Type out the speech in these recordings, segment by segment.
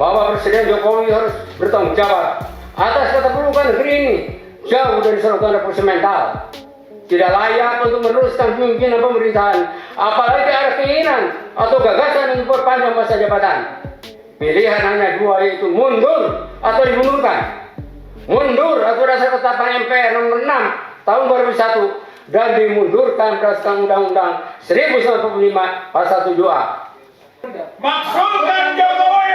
Bapak Presiden Jokowi harus bertanggung jawab atas keterpurukan negeri ini jauh dari slogan revolusi mental. Tidak layak untuk meneruskan pemimpinan pemerintahan, apalagi ada keinginan atau gagasan yang memperpanjang masa jabatan. Pilihan hanya dua, yaitu mundur atau dimundurkan. Mundur atau dasar ketetapan MPR nomor 6 tahun 2001 dan dimundurkan berdasarkan Undang-Undang 1945 pasal 7A. Maksudkan Jokowi!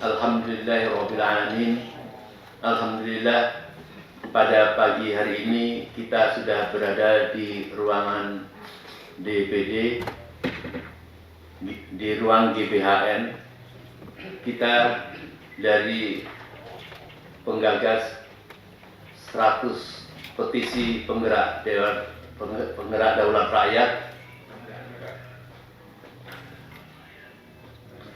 Alhamdulillahirrahmanirrahim. Alhamdulillah, pada pagi hari ini kita sudah berada di ruangan DPD, di ruang GBHN. Kita dari penggagas 100 petisi penggerak daulat rakyat,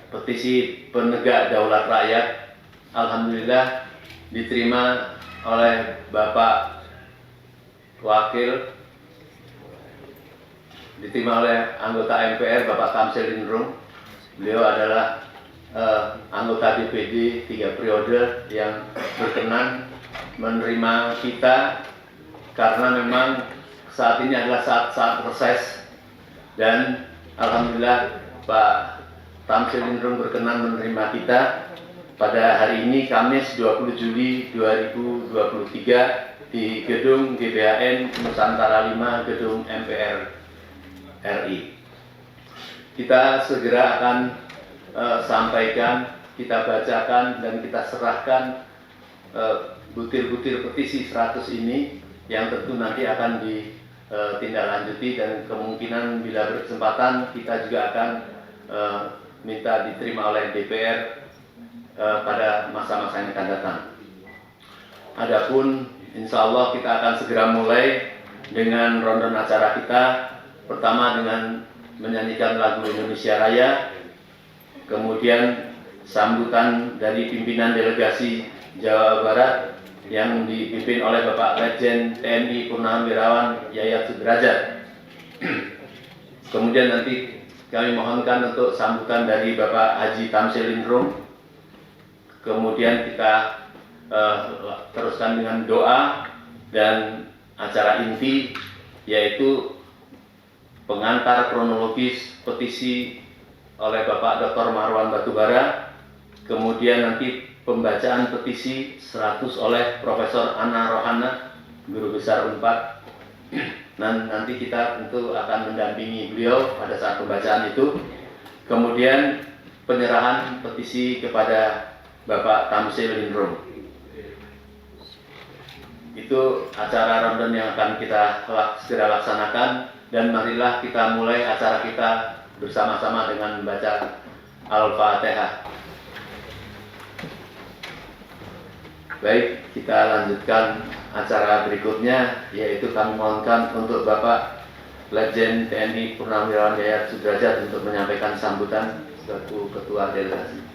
petisi penegak daulat rakyat, alhamdulillah diterima oleh Bapak Wakil, diterima oleh anggota MPR Bapak Tamsil Lindrung. Beliau adalah anggota DPD 3 periode yang berkenan menerima kita karena memang saat ini adalah saat reses, dan alhamdulillah Pak Tamsil Lindrung berkenan menerima kita pada hari ini, Kamis 20 Juli 2023 di Gedung GBHN Nusantara 5, Gedung MPR RI. Kita segera akan sampaikan, kita bacakan, dan kita serahkan butir-butir petisi 100 ini yang tentu nanti akan ditindaklanjuti, dan kemungkinan bila berkesempatan kita juga akan minta diterima oleh DPR pada masa-masa yang akan datang. Adapun insya Allah kita akan segera mulai dengan rundown acara kita. Pertama dengan menyanyikan lagu Indonesia Raya, kemudian sambutan dari pimpinan delegasi Jawa Barat yang dipimpin oleh Bapak Legend TNI Purnawirawan Yayat Sudrajat. Kemudian nanti kami mohonkan untuk sambutan dari Bapak Haji Tamsil Lindrung. Kemudian kita teruskan dengan doa dan acara inti, yaitu pengantar kronologis petisi oleh Bapak Dr. Marwan Batubara. Kemudian nanti pembacaan petisi 100 oleh Profesor Ana Rohana, Guru Besar Unpad. Dan nanti kita tentu akan mendampingi beliau pada saat pembacaan itu. Kemudian penyerahan petisi kepada Bapak Tamsil Lindrung. Itu acara rundown yang akan kita segera laksanakan, dan marilah kita mulai acara kita bersama-sama dengan membaca Al-Fatihah. Baik, kita lanjutkan acara berikutnya, yaitu kami mohonkan untuk Bapak Legend TNI Purnawirawan Yayat Sudrajat untuk menyampaikan sambutan selaku Ketua Delegasi.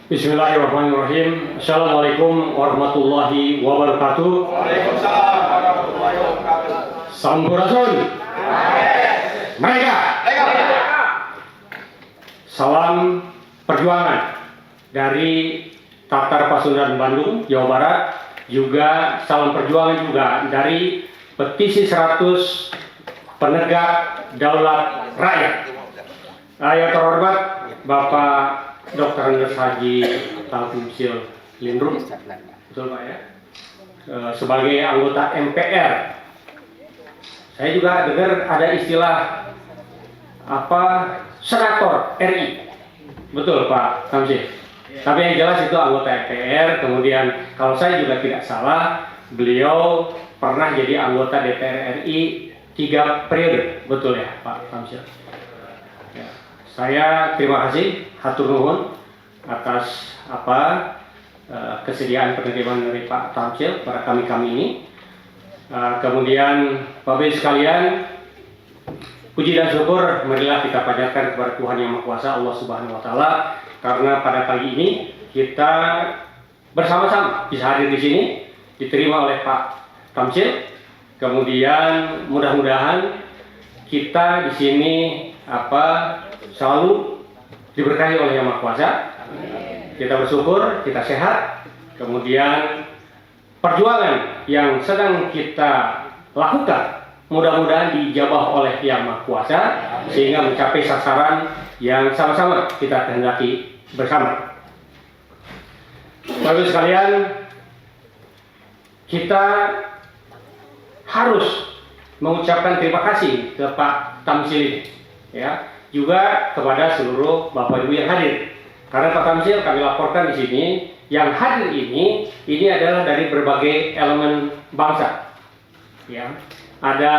Bismillahirrahmanirrahim. Assalamualaikum warahmatullahi wabarakatuh. Waalaikumsalam warahmatullahi wabarakatuh. Sampurasun. Mereka. Salam perjuangan dari Tatar Pasundan Bandung, Jawa Barat. Juga salam perjuangan juga dari petisi 100 penegak daulat rakyat. Yang terhormat Bapak Dr. Andes Haji Tamsil Lindrung, betul Pak ya? Sebagai anggota MPR, saya juga dengar ada istilah senator RI, betul Pak Tamsil? Tapi yang jelas itu anggota MPR. Kemudian kalau saya juga tidak salah, beliau pernah jadi anggota DPR RI 3 periode, betul ya Pak Tamsil? Ya. Saya terima kasih, hatur nuhun atas kesediaan penerimaan dari Pak Tamsil kepada kami ini. Kemudian Bapak Ibu sekalian, puji dan syukur marilah kita panjatkan kepada Tuhan Yang Maha Kuasa, Allah Subhanahu wa Ta'ala, karena pada pagi ini kita bersama-sama bisa hadir di sini, diterima oleh Pak Tamsil. Kemudian mudah-mudahan kita di sini selalu diberkahi oleh Yang Maha Kuasa. Kita bersyukur, kita sehat. Kemudian perjuangan yang sedang kita lakukan mudah-mudahan dijabah oleh Yang Maha Kuasa sehingga mencapai sasaran yang sama-sama kita kehendaki bersama. Bapak sekalian, kita harus mengucapkan terima kasih ke Pak Tamsil ini, ya, juga kepada seluruh Bapak Ibu yang hadir. Karena Pak Tamsil kami laporkan di sini, yang hadir ini adalah dari berbagai elemen bangsa. Ya, ada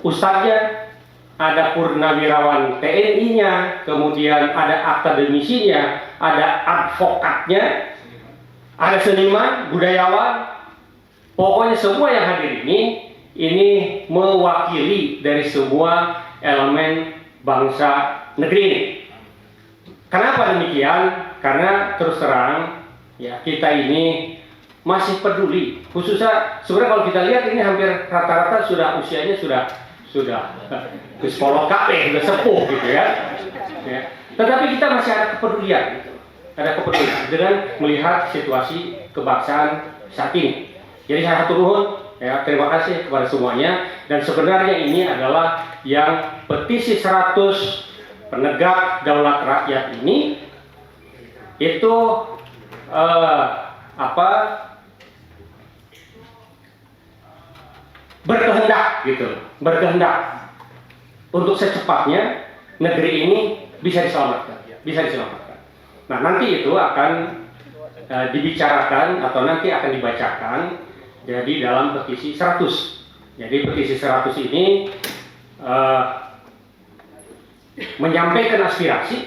ustadznya, ada purnawirawan TNI-nya, kemudian ada akademisinya, ada advokatnya, ada seniman, budayawan. Pokoknya semua yang hadir ini mewakili dari semua elemen bangsa negeri ini. Kenapa demikian? Karena terus terang ya, kita ini masih peduli, khususnya sebenarnya kalau kita lihat ini hampir rata-rata sudah usianya sudah psikolog KB, sudah sepuh gitu ya. Tetapi kita masih ada kepedulian gitu. Ada kepedulian dengan melihat situasi kebangsaan saat ini. Jadi saya hatur nuhun, ya, terima kasih kepada semuanya. Dan sebenarnya ini adalah yang petisi 100 penegak daulat rakyat ini itu berkehendak untuk secepatnya negeri ini bisa diselamatkan. Nah, nanti itu akan dibicarakan atau nanti akan dibacakan jadi dalam petisi 100. Jadi petisi 100 ini menyampaikan aspirasi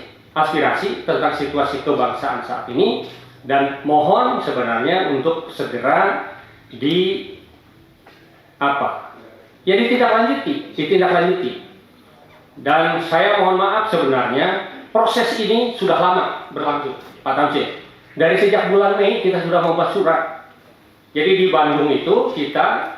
tentang situasi kebangsaan saat ini dan mohon sebenarnya untuk segera ditindaklanjuti. Dan saya mohon maaf, sebenarnya proses ini sudah lama berlangsung, Pak Tamsil. Dari sejak bulan Mei kita sudah membuat surat. Jadi di Bandung itu kita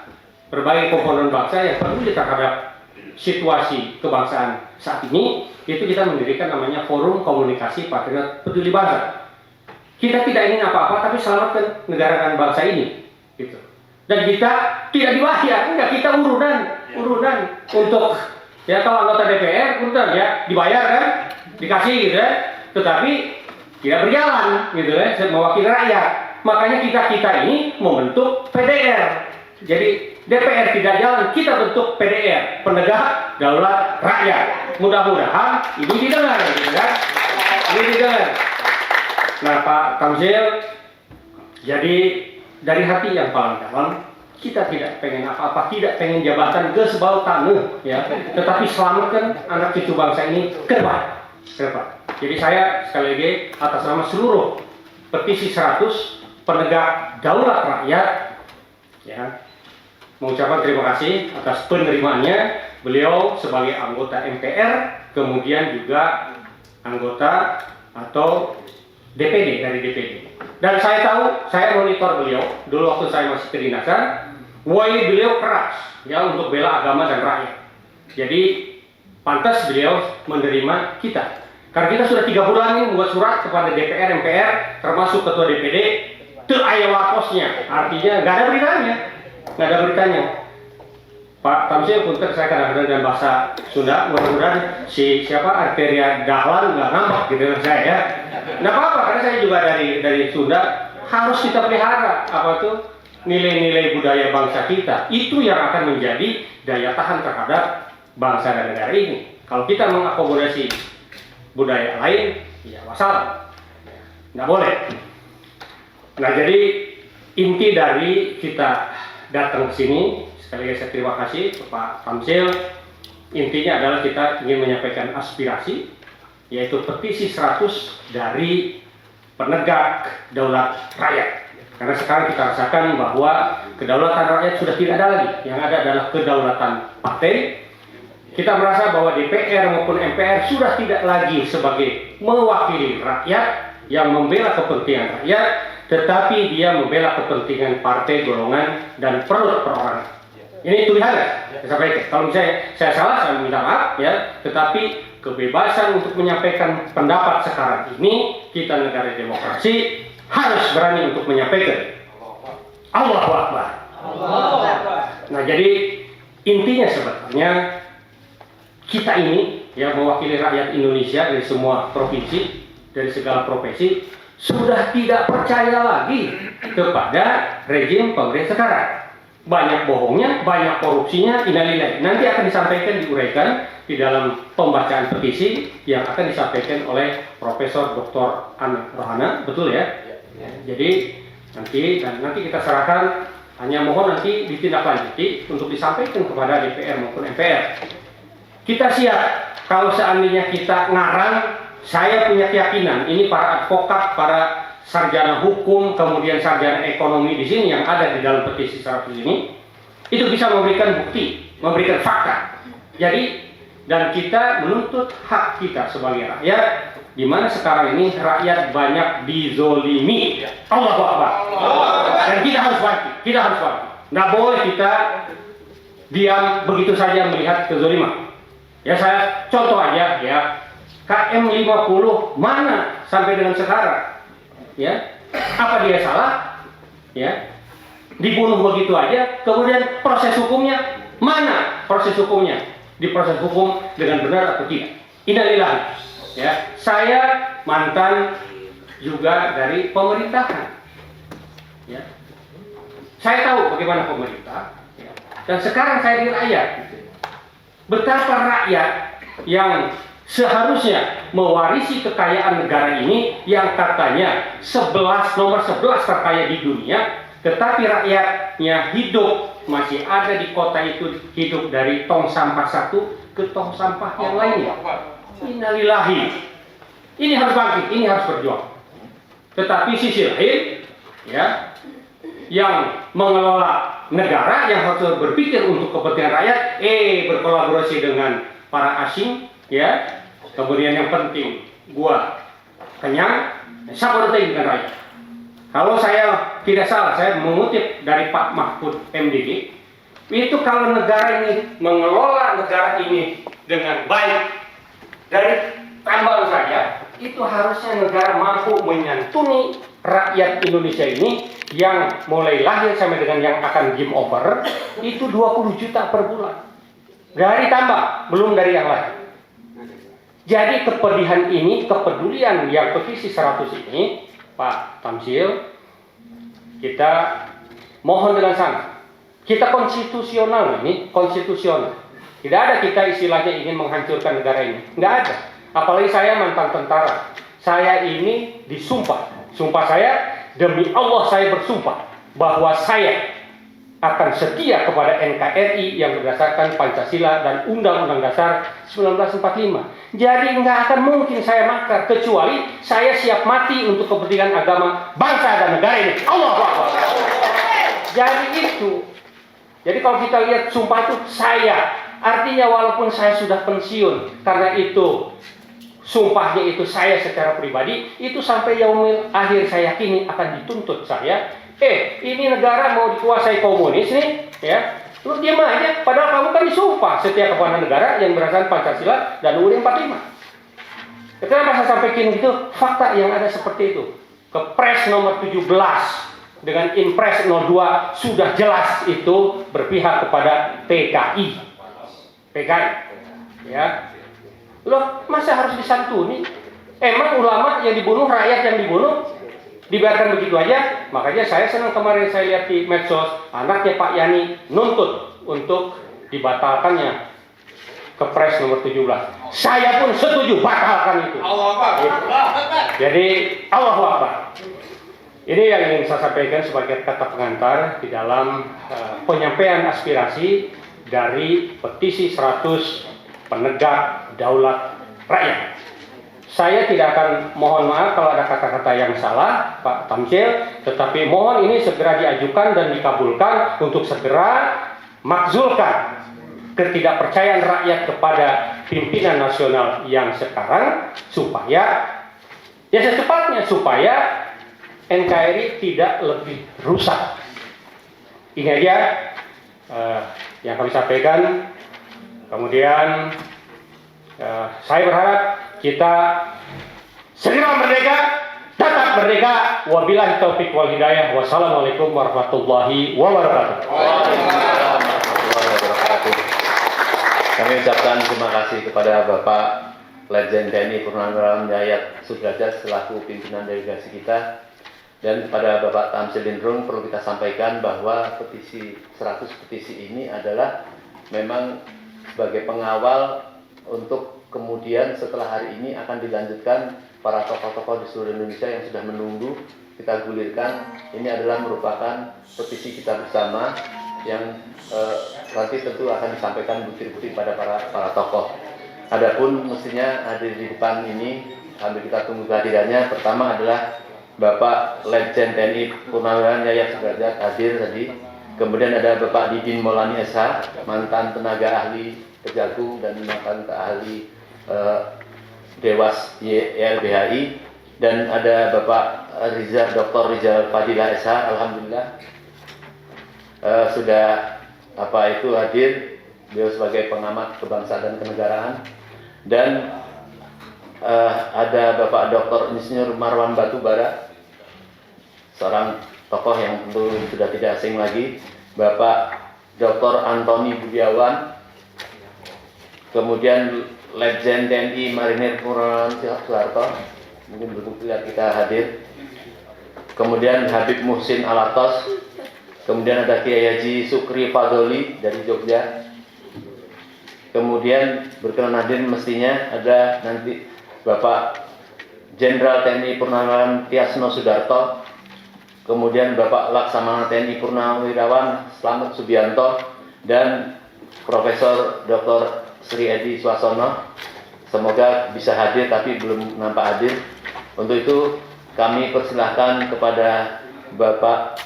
berbagai komponen bangsa yang peduli terhadap situasi kebangsaan saat ini, itu kita mendirikan namanya Forum Komunikasi Patriot Peduli Bangsa. Kita tidak ingin apa-apa, tapi selamatkan negara dan bangsa ini, gitu. Dan kita tidak dibayar, enggak, kita urunan untuk, ya, kalau anggota DPR urunan ya dibayar kan, dikasih gitu ya, tetapi tidak berjalan gitu ya, mewakili rakyat. Makanya kita ini membentuk PDR. Jadi DPR tidak jalan, kita bentuk PDR, penegak daulat rakyat. Mudah-mudahan ini didengar, gitu kan? Ini didengar. Nah, Pak Tamsil, jadi dari hati yang paling dalam, kita tidak pengen apa-apa, tidak pengen jabatan ke sebau tanah, ya. Tetapi selamatkan anak cucu bangsa ini ke depan. Jadi saya sekali lagi atas nama seluruh petisi 100 penegak daulat rakyat, ya, mengucapkan terima kasih atas penerimaannya. Beliau sebagai anggota MPR, kemudian juga anggota atau DPD dari DPD. Dan saya tahu, saya monitor beliau dulu waktu saya masih kedinasan, beliau keras ya untuk bela agama dan rakyat. Jadi pantas beliau menerima kita. Karena kita sudah 3 bulan ini membuat surat kepada DPR, MPR, termasuk ketua DPD, posnya, artinya nggak ada beritanya. Pak Tamsil, punten saya kadang-kadang dalam bahasa Sunda, mudah-mudahan Arteria Dahlan nggak ngambek gitu saya ya. Nggak apa-apa, karena saya juga dari Sunda, harus kita pelihara nilai-nilai budaya bangsa kita. Itu yang akan menjadi daya tahan terhadap bangsa dan negara ini. Kalau kita mengakomodasi budaya lain, ya masalah, nggak boleh. Nah, jadi inti dari kita datang ke sini, sekali lagi saya terima kasih ke Pak Tamsil. Intinya adalah kita ingin menyampaikan aspirasi, yaitu petisi 100 dari penegak daulat rakyat. Karena sekarang kita rasakan bahwa kedaulatan rakyat sudah tidak ada lagi. Yang ada adalah kedaulatan partai. Kita merasa bahwa DPR maupun MPR sudah tidak lagi sebagai mewakili rakyat yang membela kepentingan rakyat, tetapi dia membela kepentingan partai, golongan, dan perut perorangan. Ini tulisannya, saya sampaikan. Kalau misalnya saya salah, saya minta maaf ya. Tetapi kebebasan untuk menyampaikan pendapat sekarang ini, kita negara demokrasi harus berani untuk menyampaikan. Allahu Akbar. Nah, jadi intinya sebetulnya kita ini yang mewakili rakyat Indonesia dari semua provinsi, dari segala profesi, sudah tidak percaya lagi kepada rejim pemerintah sekarang. Banyak bohongnya, banyak korupsinya, innalillahi. Nanti akan disampaikan, diuraikan di dalam pembacaan petisi yang akan disampaikan oleh Profesor Dr. Ahmad Rohana, betul ya? Jadi nanti kita serahkan, hanya mohon nanti ditindaklanjuti untuk disampaikan kepada DPR maupun MPR. Kita siap kalau seandainya kita ngarang. Saya punya keyakinan ini para advokat, para sarjana hukum, kemudian sarjana ekonomi di sini yang ada di dalam petisi 100 ini, itu bisa memberikan bukti, memberikan fakta. Jadi, dan kita menuntut hak kita sebagai rakyat, di mana sekarang ini rakyat banyak dizolimi. Allahu Akbar. Dan kita harus bangkit, Nggak boleh kita diam begitu saja melihat kezoliman. Ya, saya contoh aja ya. KM 50 mana sampai dengan sekarang? Ya, apa dia salah? Ya, dibunuh begitu aja. Kemudian proses hukumnya mana? Proses hukumnya diproses hukum dengan benar atau tidak? Innalillahi. Ya, saya mantan juga dari pemerintahan. Ya, saya tahu bagaimana pemerintah. Ya. Dan sekarang saya di rakyat. Betapa rakyat yang seharusnya mewarisi kekayaan negara ini yang katanya nomor 11 terkaya di dunia, tetapi rakyatnya hidup masih ada di kota itu, hidup dari tong sampah satu ke tong sampah yang lainnya. Innalillahi. Ini harus bangkit, ini harus berjuang. Tetapi sisi lain, ya, yang mengelola negara yang harus berpikir untuk kepentingan rakyat, berkolaborasi dengan para asing, ya. Kemudian yang penting, gua kenyang, sabar dengan rakyat. Kalau saya tidak salah, saya mengutip dari Pak Mahfud MDG, itu kalau negara ini mengelola negara ini dengan baik dari tambang saja, itu harusnya negara mampu menyantuni rakyat Indonesia ini yang mulai lahir sampai dengan yang akan game over, itu 20 juta per bulan. Dari tambang, belum dari yang lain. Jadi kepedihan ini, kepedulian yang petisi 100 ini, Pak Tamsil, kita mohon dengan sangat. Kita konstitusional ini, konstitusional. Tidak ada kita istilahnya ingin menghancurkan negara ini. Nggak ada. Apalagi saya mantan tentara. Saya ini disumpah. Sumpah saya, demi Allah saya bersumpah bahwa saya akan setia kepada NKRI yang berdasarkan Pancasila dan Undang-Undang Dasar 1945. Jadi nggak akan mungkin saya makar, kecuali saya siap mati untuk kepentingan agama, bangsa dan negara ini. Allahu Akbar. Jadi itu. Jadi kalau kita lihat sumpah itu saya, artinya walaupun saya sudah pensiun, karena itu sumpahnya itu saya secara pribadi, itu sampai yaumil akhir saya yakini akan dituntut saya. Ini negara mau dikuasai komunis nih, ya. Lu diam aja, padahal kamu kan disumpah setia kepada negara yang berdasarkan Pancasila dan UUD 45. Kenapa saya sampaikan gitu? Fakta yang ada seperti itu. Kepres nomor 17 dengan Impres 02 sudah jelas itu berpihak kepada PKI. PKI, ya. Loh, masa harus disantuni? Emang ulama yang dibunuh, rakyat yang dibunuh, dibiarkan begitu aja? Makanya saya senang kemarin saya lihat di medsos, anaknya Pak Yani nuntut untuk dibatalkannya Kepres nomor 17. Saya pun setuju batalkan itu. Allahu Akbar. Jadi Allahu Akbar. Ini yang ingin saya sampaikan sebagai kata pengantar di dalam penyampaian aspirasi dari petisi 100 penegak daulat rakyat. saya tidak akan, mohon maaf kalau ada kata-kata yang salah Pak Tamsil, tetapi mohon ini segera diajukan dan dikabulkan untuk segera makzulkan ketidakpercayaan rakyat kepada pimpinan nasional yang sekarang, supaya ya secepatnya, supaya NKRI tidak lebih rusak. Ini aja yang kami sampaikan. Kemudian saya berharap kita segera merdeka, tetap merdeka. Wabillahi taufiq wal hidayah. Wassalamualaikum warahmatullahi wabarakatuh. Kami ucapkan terima kasih kepada Bapak Letjen TNI Purnawirawan Yayat Sudrajat selaku pimpinan delegasi kita, dan kepada Bapak Tamsil Lindrung perlu kita sampaikan bahwa petisi 100 petisi ini adalah memang sebagai pengawal untuk kemudian setelah hari ini akan dilanjutkan para tokoh-tokoh di seluruh Indonesia yang sudah menunggu kita gulirkan. Ini adalah merupakan petisi kita bersama yang nanti tentu akan disampaikan bukti-bukti pada para tokoh. Adapun mestinya hadir di depan ini sambil kita tunggu kehadirannya. Pertama adalah Bapak Letjen TNI Purnawirawan Yayat Sudrajat hadir tadi. Kemudian ada Bapak Didin Maulani SH, mantan tenaga ahli Kejagung dan mantan ahli Dewas YLBHI, dan ada Bapak Dr. Rizal Fadilah SH, alhamdulillah sudah hadir, beliau sebagai pengamat kebangsaan dan kenegaraan. Dan ada Bapak Dr. Insinyur Marwan Batubara, seorang tokoh yang tentu sudah tidak asing lagi, Bapak Dr. Antoni Budiawan, kemudian Letjen TNI Marinir Purnawirawan Soeharto, mungkin belum lihat kita hadir, kemudian Habib Muhsin Alatos, kemudian ada Kiai Haji Sukri Fadoli dari Jogja, kemudian berkenan hadir mestinya ada nanti Bapak Jenderal TNI Purnawirawan Tiasno Sudarto, kemudian Bapak Laksamana TNI Purnawirawan Slamet Subianto, dan Profesor Dr. Sri Edi Swasono. Semoga bisa hadir tapi belum nampak hadir. Untuk itu kami persilahkan kepada Bapak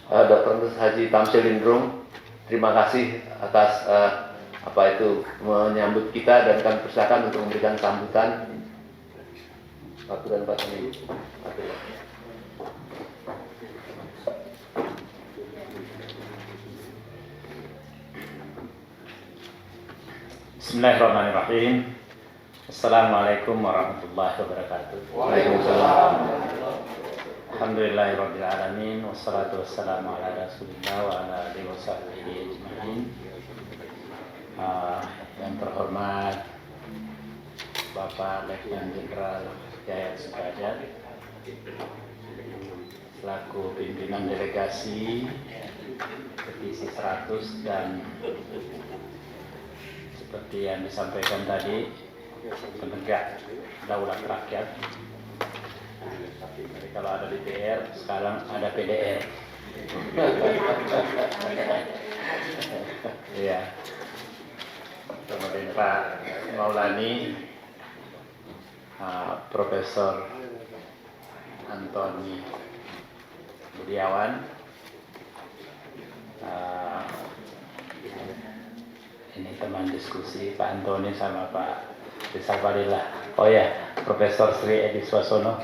Dr. Haji Tamsil Lindrung. Terima kasih atas menyambut kita, dan kami persilahkan untuk memberikan sambutan. Waktu dan Pak Tani. Bismillahirrahmanirrahim. Assalamualaikum warahmatullahi wabarakatuh. Waalaikumsalam. Alhamdulillahirabbil alamin, wassalatu wassalamu ala Rasulillah wa ala alihi washabbihi ajmain. Yang terhormat Bapak Letjen Jenderal Yayat Sudrajat selaku pimpinan delegasi petisi 100, dan seperti yang disampaikan tadi, penegak daulat rakyat. Jadi kalau ada DPR, sekarang ada PDR. Iya. Kemudian Pak Maulani, Profesor Antoni Budiawan, ini teman diskusi Pak Antoni sama Pak Rizal Fadilah. Oh ya, Profesor Sri Edi Swasono,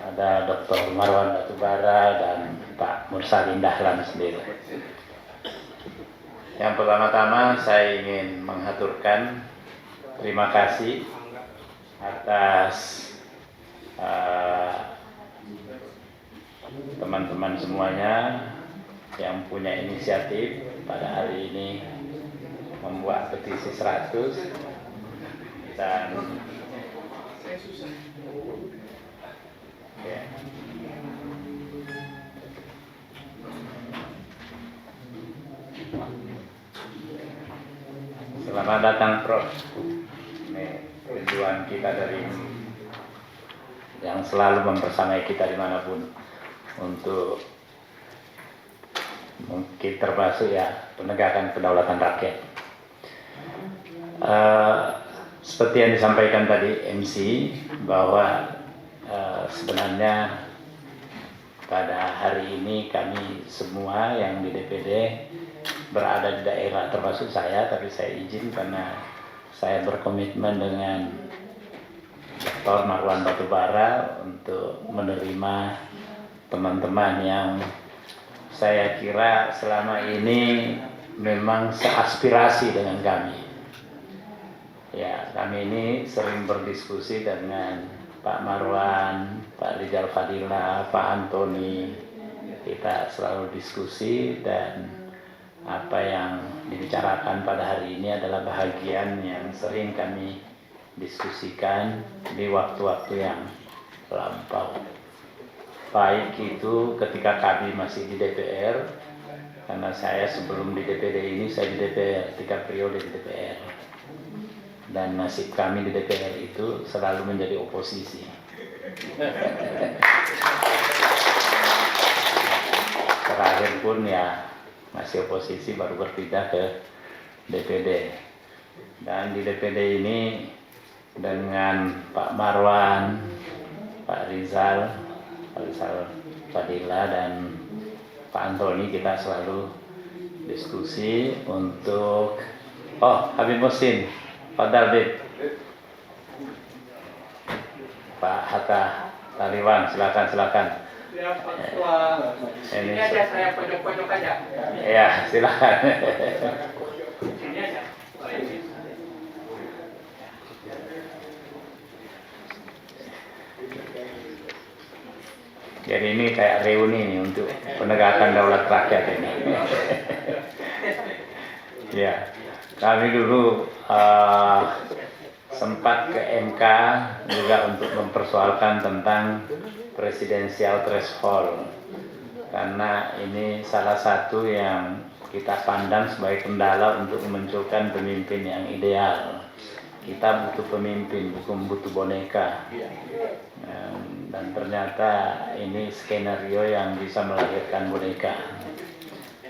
ada Dr. Marwan Batubara, dan Pak Mursalin Dahlan sendiri. Yang pertama-tama saya ingin mengaturkan terima kasih atas teman-teman semuanya yang punya inisiatif pada hari ini membuat petisi 100, dan ya, selamat datang Prof. Ini tujuan kita dari yang selalu membersamai kita dimanapun, untuk mungkin termasuk ya penegakan kedaulatan rakyat. Seperti yang disampaikan tadi MC, bahwa sebenarnya pada hari ini kami semua yang di DPD berada di daerah, termasuk saya, tapi saya izin karena saya berkomitmen dengan Dr. Marwan Batubara untuk menerima teman-teman yang saya kira selama ini memang seaspirasi dengan kami. Ya, kami ini sering berdiskusi dengan Pak Marwan, Pak Rizal Fadila, Pak Antoni. Kita selalu diskusi dan apa yang dibicarakan pada hari ini adalah bahagian yang sering kami diskusikan di waktu-waktu yang lampau. Baik itu ketika kami masih di DPR, karena saya sebelum di DPD ini saya di DPR, 3 periode di DPR. Dan nasib kami di DPR itu selalu menjadi oposisi. Terakhir pun ya masih oposisi, baru berpindah ke DPD. Dan di DPD ini dengan Pak Marwan, Pak Rizal Fadila dan Pak Antoni kita selalu diskusi untuk Habib Muhsin, Pak David, Pak Hatta Taliwan, silakan. Ini aja saya pojok-pojok aja. Ya, silakan. Ini aja. Jadi ini kayak reuni nih untuk penegakan daulat rakyat ini. Ya, kami dulu sempat ke MK juga untuk mempersoalkan tentang presidensial threshold, karena ini salah satu yang kita pandang sebagai kendala untuk memunculkan pemimpin yang ideal. Kita butuh pemimpin, bukan butuh boneka. Dan ternyata ini skenario yang bisa melahirkan boneka,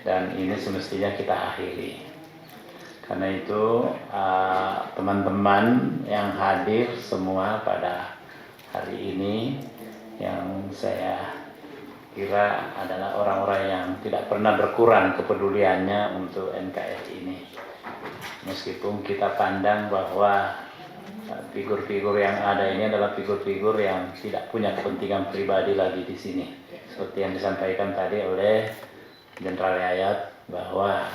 dan ini semestinya kita akhiri. Karena itu teman-teman yang hadir semua pada hari ini, yang saya kira adalah orang-orang yang tidak pernah berkurang kepeduliannya untuk NKRI ini. Meskipun kita pandang bahwa figur-figur yang ada ini adalah figur-figur yang tidak punya kepentingan pribadi lagi di sini. Seperti yang disampaikan tadi oleh Jenderal Yayat, bahwa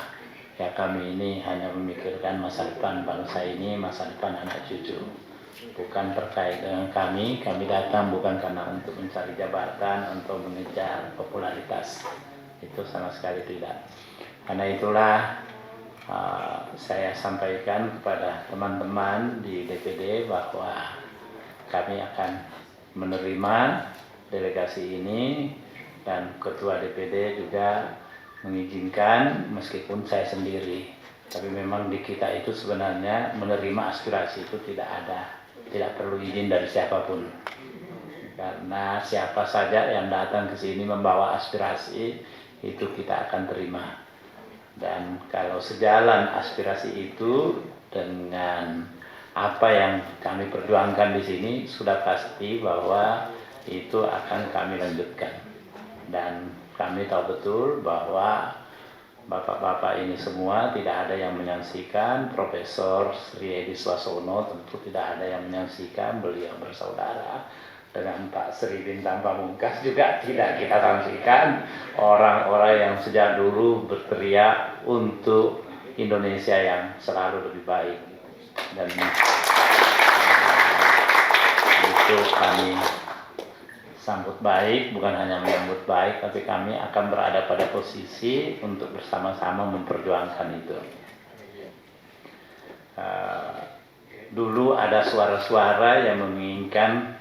ya kami ini hanya memikirkan masa depan bangsa ini, masa depan anak cucu. Bukan terkait dengan kami datang bukan karena untuk mencari jabatan, untuk mengejar popularitas. Itu sama sekali tidak. Karena itulah saya sampaikan kepada teman-teman di DPD bahwa kami akan menerima delegasi ini, dan Ketua DPD juga mengizinkan meskipun saya sendiri. Tapi memang di kita itu sebenarnya menerima aspirasi itu tidak perlu izin dari siapapun. Karena siapa saja yang datang ke sini membawa aspirasi itu kita akan terima. Dan kalau sejalan aspirasi itu dengan apa yang kami perjuangkan di sini, sudah pasti bahwa itu akan kami lanjutkan. Dan kami tahu betul bahwa bapak-bapak ini semua tidak ada yang menyaksikan. Profesor Sri Edi Swasono tentu tidak ada yang menyaksikan, beliau bersaudara dengan Pak Sri Bintang Pamungkas juga tidak kita saksikan. Orang-orang yang sejak dulu berteriak untuk Indonesia yang selalu lebih baik, dan itu kami sambut baik. Bukan hanya menyambut baik, tapi kami akan berada pada posisi untuk bersama-sama memperjuangkan itu. Dulu ada suara-suara yang menginginkan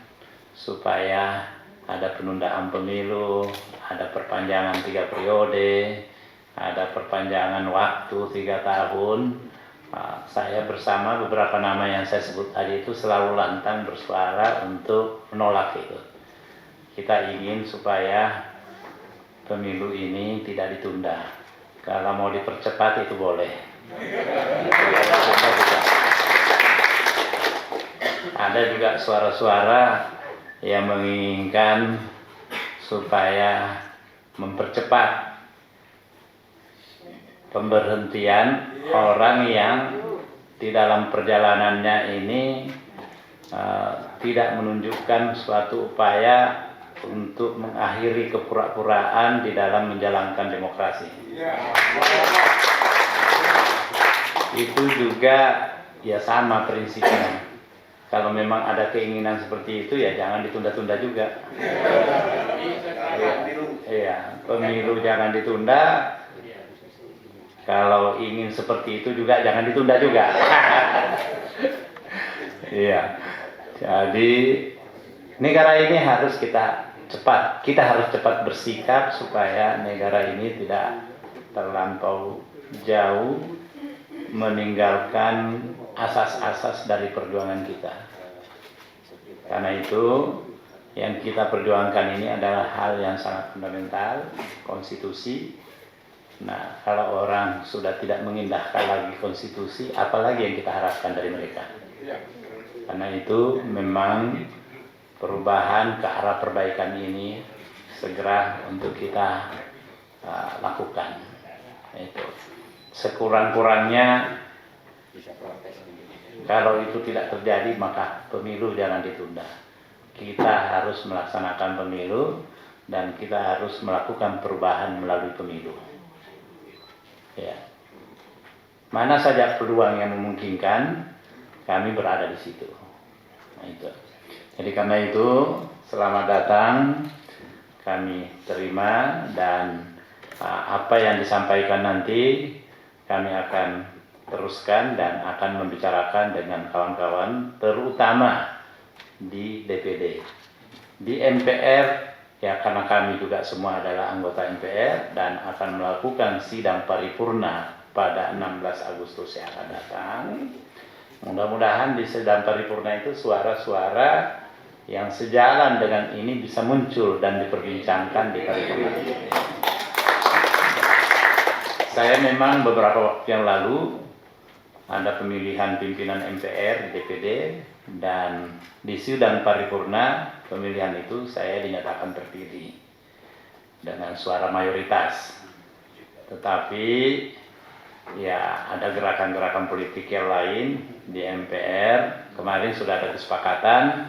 supaya ada penundaan pemilu, ada perpanjangan 3 periode, ada perpanjangan waktu 3 tahun. Saya bersama beberapa nama yang saya sebut tadi itu selalu lantang bersuara untuk menolak itu. Kita ingin supaya pemilu ini tidak ditunda, Kalau mau dipercepat itu boleh. Ada juga suara-suara yang menginginkan supaya mempercepat pemberhentian orang yang di dalam perjalanannya ini tidak menunjukkan suatu upaya untuk mengakhiri kepura-puraan di dalam menjalankan demokrasi. Itu juga ya sama prinsipnya. Kalau memang ada keinginan seperti itu ya jangan ditunda-tunda juga. Iya, pemilu jangan ditunda. Kalau ingin seperti itu juga jangan ditunda juga. Iya. Jadi negara ini harus kita harus cepat bersikap supaya negara ini tidak terlampau jauh meninggalkan asas-asas dari perjuangan kita. Karena itu yang kita perjuangkan ini adalah hal yang sangat fundamental, konstitusi. Nah, kalau orang sudah tidak mengindahkan lagi konstitusi, apalagi yang kita harapkan dari mereka? Karena itu memang perubahan ke arah perbaikan ini segera untuk kita lakukan. Itu sekurang-kurangnya kalau itu tidak terjadi maka pemilu jangan ditunda. Kita harus melaksanakan pemilu dan kita harus melakukan perubahan melalui pemilu. Ya. Mana saja peluang yang memungkinkan, kami berada di situ. Nah, itu. Jadi karena itu, selamat datang, kami terima dan apa yang disampaikan nanti kami akan teruskan dan akan membicarakan dengan kawan-kawan, terutama di DPD. Di MPR, ya karena kami juga semua adalah anggota MPR dan akan melakukan sidang paripurna pada 16 Agustus yang akan datang. Mudah-mudahan di sidang paripurna itu suara-suara yang sejalan dengan ini bisa muncul dan diperbincangkan di paripurna. Saya memang beberapa waktu yang lalu ada pemilihan pimpinan MPR di DPD dan di sidang paripurna pemilihan itu saya dinyatakan terpilih dengan suara mayoritas. Tetapi ya ada gerakan-gerakan politik yang lain di MPR. Kemarin sudah ada kesepakatan,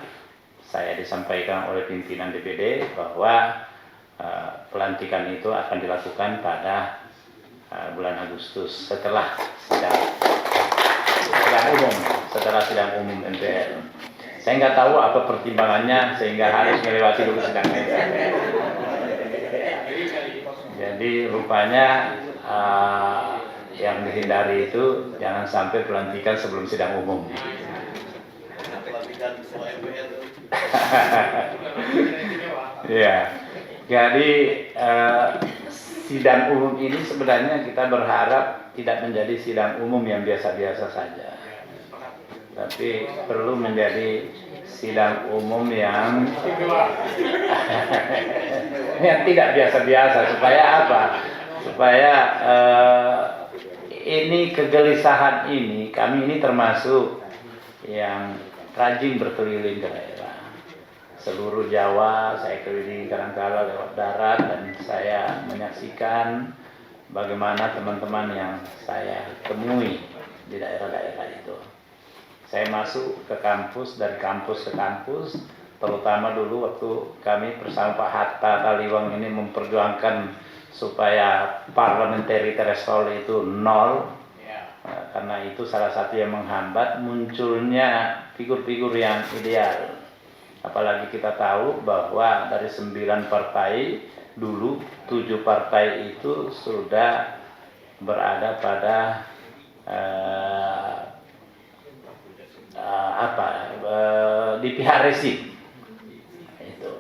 saya disampaikan oleh pimpinan DPD bahwa pelantikan itu akan dilakukan pada bulan Agustus setelah sidang umum MPR. Saya nggak tahu apa pertimbangannya sehingga harus melewati dulu sidang MPR. Jadi rupanya yang dihindari itu jangan sampai pelantikan sebelum sidang umum. Ya, jadi sidang umum ini sebenarnya kita berharap tidak menjadi sidang umum yang biasa-biasa saja, tapi perlu menjadi sidang umum yang yang tidak biasa-biasa. Supaya apa? Supaya ini kegelisahan ini, kami ini termasuk yang rajin berkeliling ke daerah. Seluruh Jawa saya keliling kadang-kala lewat darat dan saya menyaksikan bagaimana teman-teman yang saya temui di daerah-daerah itu. Saya masuk ke kampus, dari kampus ke kampus, terutama dulu waktu kami bersama Pak Hatta Taliwang ini memperjuangkan supaya parliamentary threshold itu 0. Karena itu salah satu yang menghambat munculnya figur-figur yang ideal. Apalagi kita tahu bahwa dari 9 partai dulu 7 partai itu sudah berada pada di pihak rezim. Itu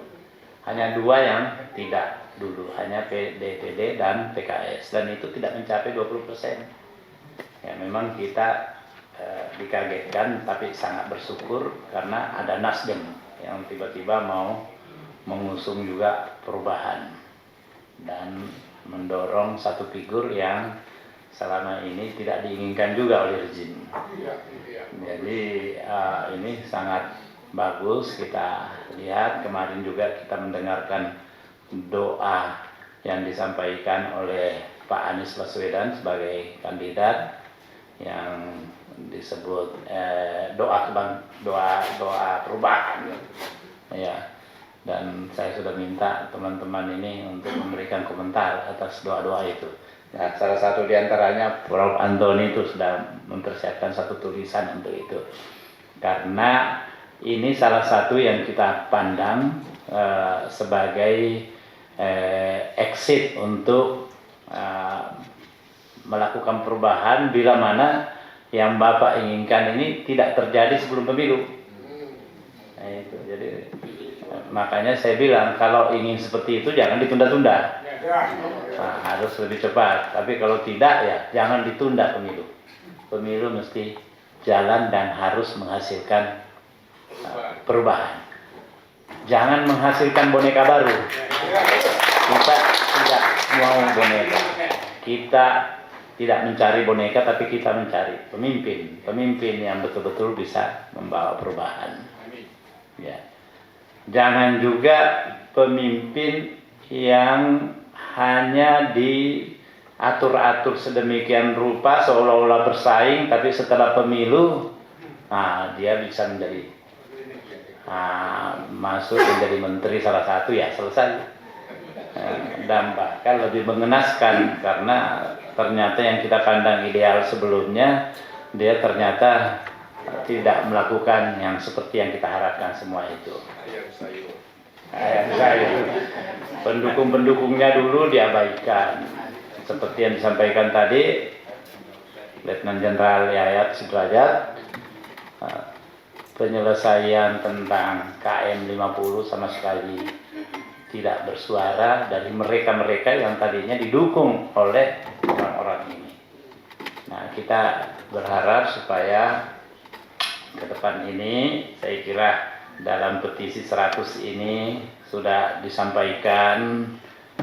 hanya 2 yang tidak dulu, hanya DPD dan PKS, dan itu tidak mencapai 20%. Ya memang kita dikagetkan, tapi sangat bersyukur karena ada Nasdem yang tiba-tiba mau mengusung juga perubahan. Dan mendorong satu figur yang selama ini tidak diinginkan juga oleh rezim. Jadi ini sangat bagus kita lihat. Kemarin juga kita mendengarkan doa yang disampaikan oleh Pak Anies Baswedan sebagai kandidat yang disebut doa perubahan. Ya. Dan saya sudah minta teman-teman ini untuk memberikan komentar atas doa-doa itu. Nah, salah satu diantaranya Prof. Antoni itu sudah mempersiapkan satu tulisan untuk itu. Karena ini salah satu yang kita pandang sebagai exit untuk melakukan perubahan bila mana yang Bapak inginkan ini tidak terjadi sebelum pemilu. Nah, itu. Jadi makanya saya bilang kalau ingin seperti itu jangan ditunda-tunda. Nah, harus lebih cepat. Tapi kalau tidak ya jangan ditunda pemilu. Pemilu mesti jalan dan harus menghasilkan perubahan. Jangan menghasilkan boneka baru. Kita tidak mau boneka. Kita tidak mencari boneka, tapi kita mencari pemimpin yang betul-betul bisa membawa perubahan. Ya. Jangan juga pemimpin yang hanya diatur-atur sedemikian rupa seolah-olah bersaing, tapi setelah pemilu, dia bisa menjadi masuk menjadi menteri salah satu, ya selesai. Dan bahkan lebih mengenaskan karena ternyata yang kita pandang ideal sebelumnya, dia ternyata tidak melakukan yang seperti yang kita harapkan semua itu. Ayam sayur. Pendukung-pendukungnya dulu diabaikan. Seperti yang disampaikan tadi, Letnan Jenderal Yayat Sudrajat, penyelesaian tentang KM 50 sama sekali tidak bersuara dari mereka-mereka yang tadinya didukung oleh orang-orang ini. Nah, kita berharap supaya ke depan ini, saya kira dalam petisi 100 ini sudah disampaikan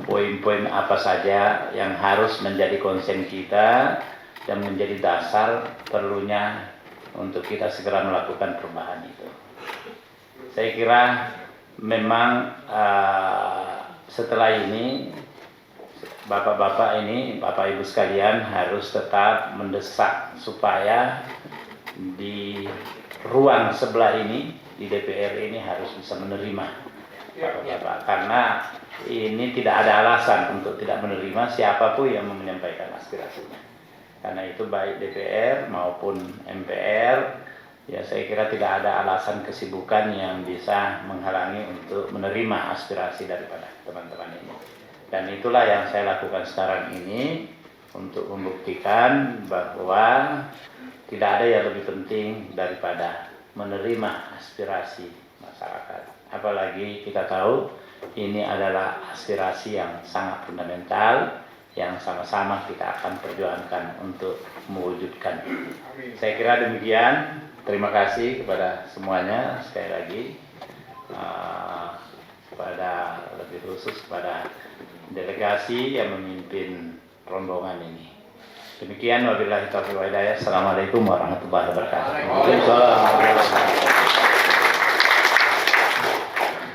poin-poin apa saja yang harus menjadi konsen kita dan menjadi dasar perlunya untuk kita segera melakukan perubahan itu. Saya kira memang setelah ini bapak-bapak ini, bapak ibu sekalian harus tetap mendesak supaya di ruang sebelah ini, di DPR ini harus bisa menerima bapak-bapak, karena ini tidak ada alasan untuk tidak menerima siapapun yang menyampaikan aspirasinya. Karena itu baik DPR maupun MPR, ya saya kira tidak ada alasan kesibukan yang bisa menghalangi untuk menerima aspirasi daripada teman-teman ini. Dan itulah yang saya lakukan sekarang ini untuk membuktikan bahwa tidak ada yang lebih penting daripada menerima aspirasi masyarakat. Apalagi kita tahu ini adalah aspirasi yang sangat fundamental yang sama-sama kita akan perjuangkan untuk mewujudkan. Saya kira demikian. Terima kasih kepada semuanya sekali lagi, kepada lebih khusus kepada delegasi yang memimpin rombongan ini. Demikian, wabillahi taufiq wal hidayah. Assalamualaikum warahmatullahi wabarakatuh.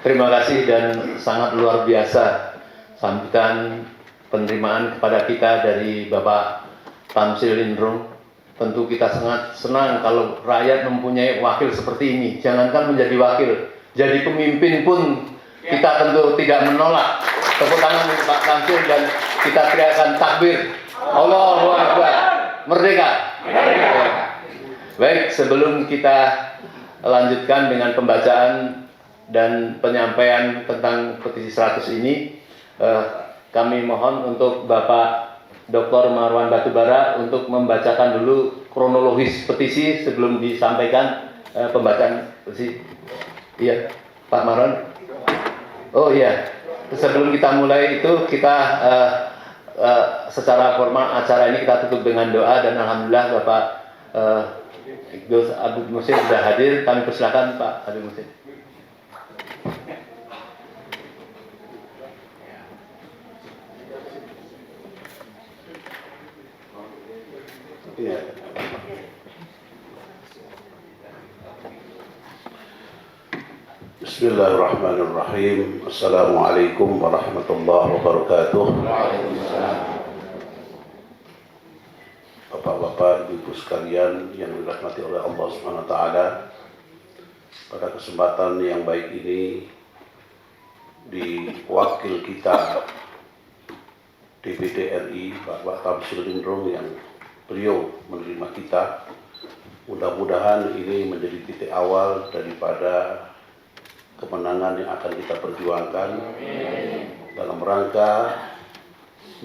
Terima kasih dan sangat luar biasa sambutan penerimaan kepada kita dari Bapak Tamsil Lindrung. Tentu kita sangat senang kalau rakyat mempunyai wakil seperti ini. Jangankan menjadi wakil, jadi pemimpin pun kita tentu tidak menolak. Tepuk tangan untuk Pak Tamsil dan kita teriakan takbir. Allahu Akbar. Merdeka. Baik, sebelum kita lanjutkan dengan pembacaan dan penyampaian tentang petisi 100 ini, kami mohon untuk Bapak Dr. Marwan Batubara untuk membacakan dulu kronologis petisi sebelum disampaikan pembacaan petisi. Iya, Pak Marwan. Oh iya, sebelum kita mulai itu kita secara formal acara ini kita tutup dengan doa dan alhamdulillah Bapak Gus Abdul Musin sudah hadir. Kami persilakan Pak Abdul Musin. Bismillahirrahmanirrahim. Assalamualaikum warahmatullahi wabarakatuh. Bapak-bapak, ibu-ibu sekalian yang dirahmati oleh Allah Subhanahu wa taala. Pada kesempatan yang baik ini, di wakil kita DPD RI Bapak Tamsil Lindrung yang beliau menerima kita, mudah-mudahan ini menjadi titik awal daripada kemenangan yang akan kita perjuangkan dalam rangka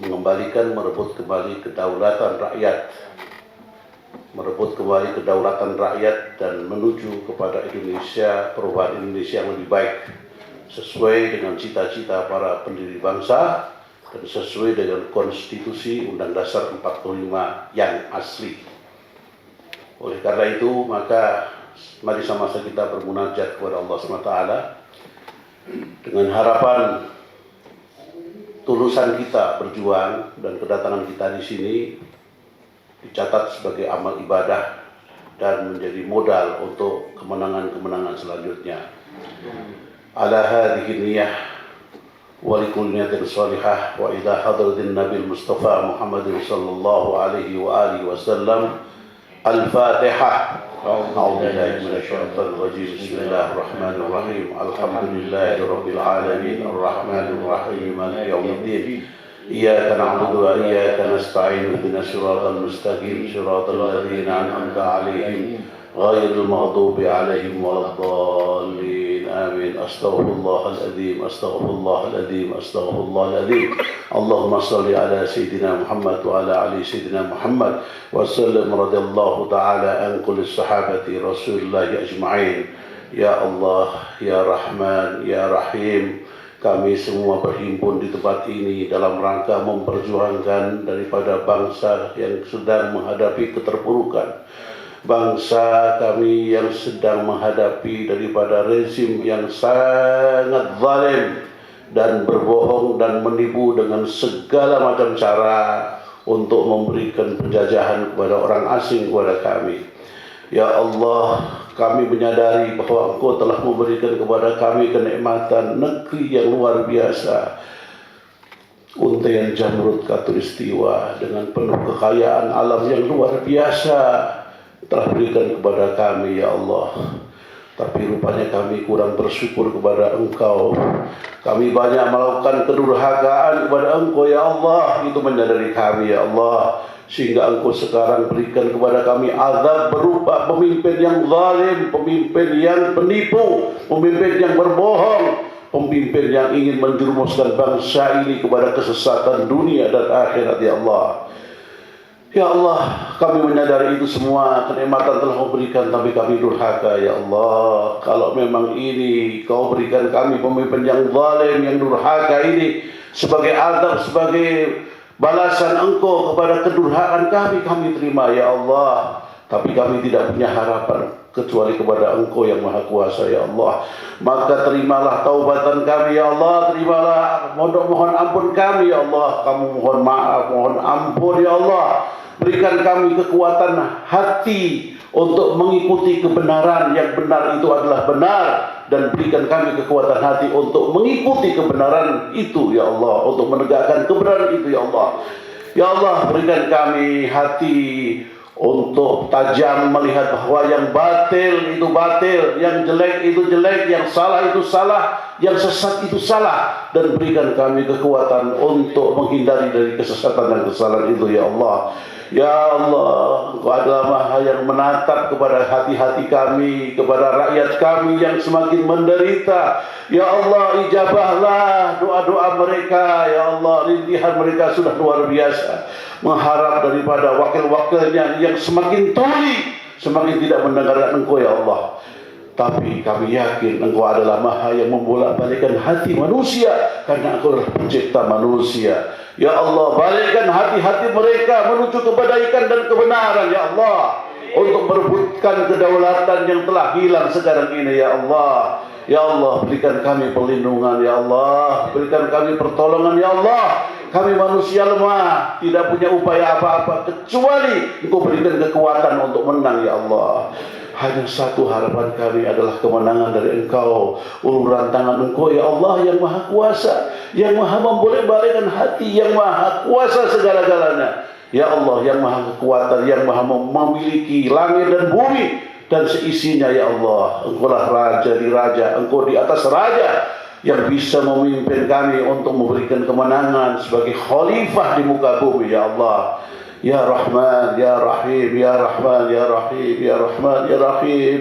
mengembalikan, merebut kembali kedaulatan rakyat, dan menuju kepada Indonesia, perubahan Indonesia yang lebih baik sesuai dengan cita-cita para pendiri bangsa dan sesuai dengan konstitusi Undang Dasar 45 yang asli. Oleh karena itu, maka mari sama-sama kita bermunajat kepada Allah SWT dengan harapan tulusan kita berjuang dan kedatangan kita di sini dicatat sebagai amal ibadah dan menjadi modal untuk kemenangan-kemenangan selanjutnya. Ala hadhihi niyah wa likulli niyatin shalihah wa ila hadratin Nabi Mustafa Muhammadin sallallahu alaihi wa alihi wasallam. Al-Fatihah. A'udzu billahi minasyaitonir rajim. Bismillahirrahmanirrahim. Alhamdulillahirabbil alamin. Arrahmanir rahim. Maliki yaumiddin. Iyyaka na'budu wa iyyaka nasta'in. Ihdinas siratal mustaqim. Siratal ladzina an'amta 'alaihim ghairil maghdubi 'alaihim waladdallin. Amin. Astaghfirullahaladzim. Astaghfirullahaladzim. Astaghfirullahaladzim. Allahumma salli ala Sayyidina Muhammad wa ala ali Sayyidina Muhammad wa sallam radhiyallahu ta'ala an kulli sahabati Rasulullah ajma'in. Ya Allah, Ya Rahman, Ya Rahim, kami semua berhimpun di tempat ini dalam rangka memperjuangkan daripada bangsa yang sedang menghadapi keterpurukan, bangsa kami yang sedang menghadapi daripada rezim yang sangat zalim dan berbohong dan menipu dengan segala macam cara untuk memberikan penjajahan kepada orang asing kepada kami. Ya Allah, kami menyadari bahwa Engkau telah memberikan kepada kami kenikmatan negeri yang luar biasa, untaian Jamrud Khatulistiwa dengan penuh kekayaan alam yang luar biasa telah berikan kepada kami, ya Allah. Tapi rupanya kami kurang bersyukur kepada Engkau. Kami banyak melakukan kedurhakaan kepada Engkau, ya Allah. Itu menyadari kami, ya Allah. Sehingga Engkau sekarang berikan kepada kami azab berupa pemimpin yang zalim, pemimpin yang penipu, pemimpin yang berbohong, pemimpin yang ingin menjerumuskan bangsa ini kepada kesesatan dunia dan akhirat, ya Allah. Ya Allah, kami menyadari itu semua kenikmatan telah Kau berikan, tapi kami durhaka, ya Allah. Kalau memang ini Kau berikan kami pemimpin yang zalim, yang durhaka ini sebagai azab, sebagai balasan Engkau kepada kedurhakaan kami terima, ya Allah. Tapi kami tidak punya harapan kecuali kepada Engkau yang Maha Kuasa, ya Allah. Maka terimalah taubatan kami, ya Allah. Terimalah mohon ampun kami, ya Allah. Kamu mohon maaf, mohon ampun, ya Allah. Berikan kami kekuatan hati untuk mengikuti kebenaran, yang benar itu adalah benar, dan berikan kami kekuatan hati untuk mengikuti kebenaran itu, ya Allah, untuk menegakkan kebenaran itu, ya Allah. Ya Allah, berikan kami hati untuk tajam melihat bahwa yang batil itu batil, yang jelek itu jelek, yang salah itu salah, yang sesat itu salah, dan berikan kami kekuatan untuk menghindari dari kesesatan dan kesalahan itu, ya Allah. Ya Allah, Engkau adalah Maha yang menatap kepada hati-hati kami, kepada rakyat kami yang semakin menderita. Ya Allah, ijabahlah doa-doa mereka. Ya Allah, rintihan mereka sudah luar biasa, mengharap daripada wakil-wakilnya yang semakin tuli, semakin tidak mendengarkan Engkau, ya Allah. Tapi kami yakin Engkau adalah Maha yang membolak-balikkan hati manusia, karena Engkau adalah pencipta manusia. Ya Allah, balikkan hati-hati mereka menuju kebaikan dan kebenaran, ya Allah, untuk merebutkan kedaulatan yang telah hilang sekarang ini, ya Allah. Ya Allah, berikan kami perlindungan, ya Allah. Berikan kami pertolongan, ya Allah. Kami manusia lemah, tidak punya upaya apa-apa kecuali Engkau berikan kekuatan untuk menang, ya Allah. Hanya satu harapan kami adalah kemenangan dari Engkau, uluran tangan Engkau ya Allah yang Maha Kuasa, yang Maha membolak-balikkan hati, yang Maha Kuasa segala-galanya. Ya Allah yang Maha Kekuatan, yang Maha memiliki langit dan bumi dan seisinya ya Allah. Engkaulah Raja di Raja, Engkau di atas Raja yang bisa memimpin kami untuk memberikan kemenangan sebagai khalifah di muka bumi ya Allah. Ya Rahman, Ya Rahim, Ya Rahman, Ya Rahim, Ya Rahman, Ya Rahim,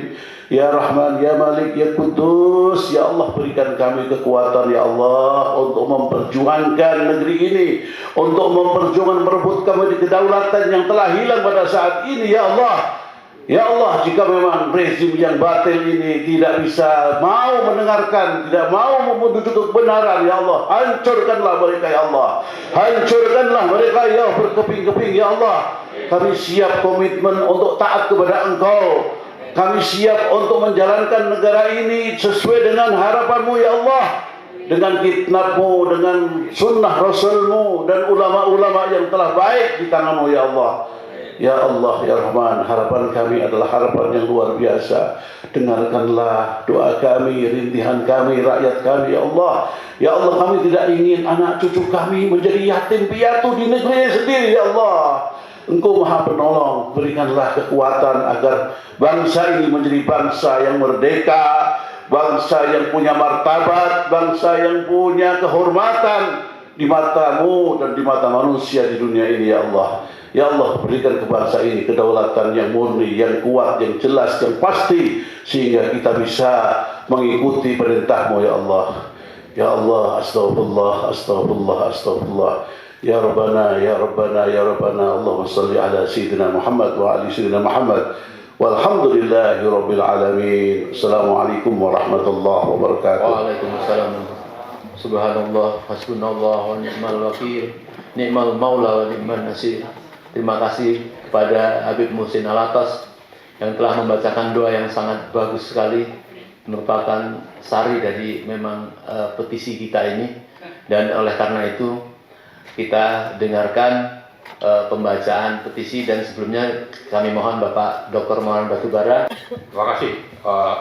Ya Rahman, Ya Malik, Ya Kudus. Ya Allah berikan kami kekuatan ya Allah untuk memperjuangkan negeri ini, untuk memperjuangkan merebut kembali kedaulatan yang telah hilang pada saat ini ya Allah. Ya Allah, jika memang rezim yang batil ini tidak bisa mau mendengarkan, tidak mau menuntut kebenaran, ya Allah, hancurkanlah mereka ya Allah. Hancurkanlah mereka ya berkeping-keping ya Allah. Kami siap komitmen untuk taat kepada Engkau. Kami siap untuk menjalankan negara ini sesuai dengan harapan-Mu ya Allah. Dengan kitab-Mu, dengan sunnah Rasul-Mu dan ulama-ulama yang telah baik di tangan-Mu ya Allah. Ya Allah, Ya Rahman, harapan kami adalah harapan yang luar biasa. Dengarkanlah doa kami, rintihan kami, rakyat kami, Ya Allah. Ya Allah, kami tidak ingin anak cucu kami menjadi yatim piatu di negeri sendiri, Ya Allah. Engkau Maha Penolong, berikanlah kekuatan agar bangsa ini menjadi bangsa yang merdeka, bangsa yang punya martabat, bangsa yang punya kehormatan di mata-Mu dan di mata manusia di dunia ini, Ya Allah. Ya Allah, berikan ke bangsa ini kedaulatan yang murni, yang kuat, yang jelas, yang pasti, sehingga kita bisa mengikuti perintah-Mu ya Allah. Ya Allah, astagfirullah, astagfirullah, astagfirullah. Ya Rabbana, Ya Rabbana, Ya Rabbana, Allahumma salli ala Sayyidina Muhammad wa ali Sayyidina Muhammad. Walhamdulillahi Rabbil Alamin. Assalamualaikum warahmatullahi wabarakatuh. Waalaikumsalam. Subhanallah, hasbunallah, wa ni'mal wakil, ni'mal maula wa ni'mal nasir. Terima kasih kepada Habib Muhsin Alatas yang telah membacakan doa yang sangat bagus sekali, merupakan sari dari memang petisi kita ini. Dan oleh karena itu kita dengarkan pembacaan petisi, dan sebelumnya kami mohon Bapak Dr. Maulana Batubara. Terima kasih